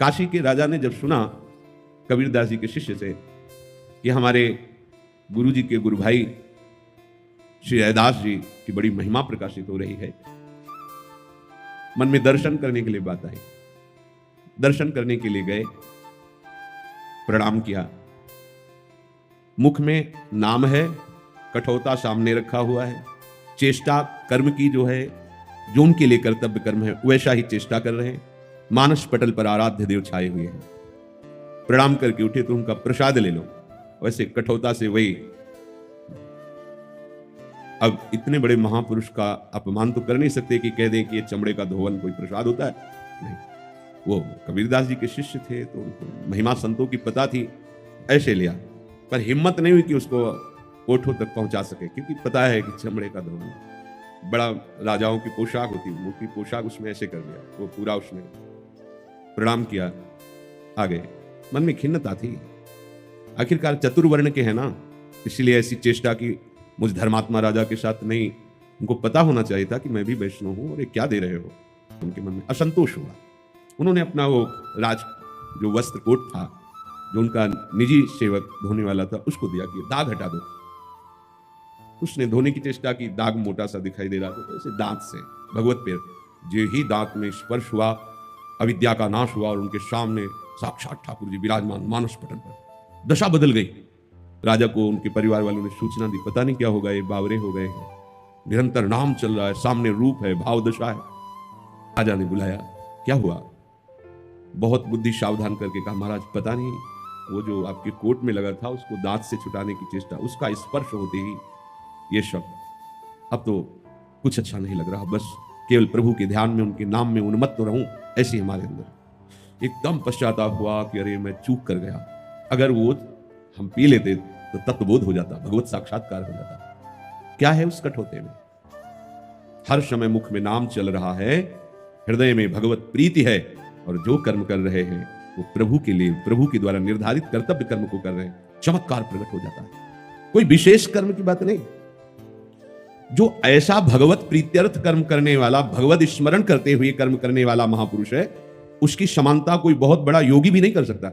काशी के राजा ने जब सुना कबीरदास जी के शिष्य से कि हमारे गुरु जी के गुरु भाई श्री रैदास जी की बड़ी महिमा प्रकाशित हो रही है, मन में दर्शन करने के लिए बात आई। दर्शन करने के लिए गए, प्रणाम किया। मुख में नाम है, कठोता सामने रखा हुआ है, चेष्टा कर्म की जो है, जो उनके लिए कर्तव्य कर्म है वैसा ही चेष्टा कर रहे हैं। मानस पटल पर आराध्य देव छाए हुए हैं। प्रणाम करके उठे तो उनका प्रसाद ले लो। वैसे कठोता से वही, अब इतने बड़े महापुरुष का अपमान तो कर नहीं सकते कि कह दें कि ये चमड़े का धोवन कोई प्रसाद होता है। नहीं, वो कबीरदास जी के शिष्य थे तो उनको महिमा संतों की पता थी, ऐसे लिया। पर हिम्मत नहीं हुई कि उसको ओठों तक पहुंचा सके, क्योंकि पता है कि चमड़े का धोवन बड़ा राजाओं की पोशाक होती है, मोटी पोशाक, उसमें ऐसे कर दिया। वो पूरा उसने प्रणाम किया, आ गए। मन में खिन्नता थी, आखिरकार चतुर्वर्ण के हैं ना, इसलिए ऐसी चेष्टा की। मुझ धर्मात्मा राजा के साथ नहीं, उनको पता होना चाहिए था कि मैं भी वैष्णव हूं और ये क्या दे रहे हो। उनके मन में असंतोष हुआ। उन्होंने अपना वो राज जो वस्त्र कोट था, जो उनका निजी सेवक धोने वाला था, उसको दिया कि दाग हटा दो। उसने धोने की चेष्टा की, दाग मोटा सा दिखाई दे रहा था, तो ऐसे दांत से भगवत पे जो ही दांत में स्पर्श हुआ, अविद्या का नाश हुआ और उनके सामने साक्षात ठाकुर जी विराजमान मानस पटल पर। दशा बदल गई। राजा को उनके परिवार वालों ने सूचना दी, पता नहीं क्या होगा, ये बावरे हो गए हैं, निरंतर नाम चल रहा है, सामने रूप है, भाव दशा है। राजा ने बुलाया, क्या हुआ? बहुत बुद्धि सावधान करके कहा, महाराज पता नहीं, वो जो आपके कोट में लगा था उसको दांत से छुटाने की चेष्टा, उसका स्पर्श होते ही ये शब्द। अब तो कुछ अच्छा नहीं लग रहा, बस केवल प्रभु के ध्यान में, उनके नाम में उन्मत्त तो रहूं, ऐसे हमारे अंदर एकदम पश्चाताप हुआ कि अरे मैं चूक कर गया। अगर वो हम पी लेते तो तत्वबोध हो जाता, भगवत साक्षात्कार हो जाता। क्या है उस कठोते में? हर समय मुख में नाम चल रहा है, हृदय में भगवत प्रीति है, और जो कर्म कर रहे हैं वो प्रभु के लिए, प्रभु के द्वारा निर्धारित कर्तव्य कर्म को कर रहे हैं। चमत्कार प्रकट हो जाता है। कोई विशेष कर्म की बात नहीं। जो ऐसा भगवत प्रीत्यर्थ कर्म करने वाला, भगवत स्मरण करते हुए कर्म करने वाला महापुरुष है, उसकी समानता कोई बहुत बड़ा योगी भी नहीं कर सकता।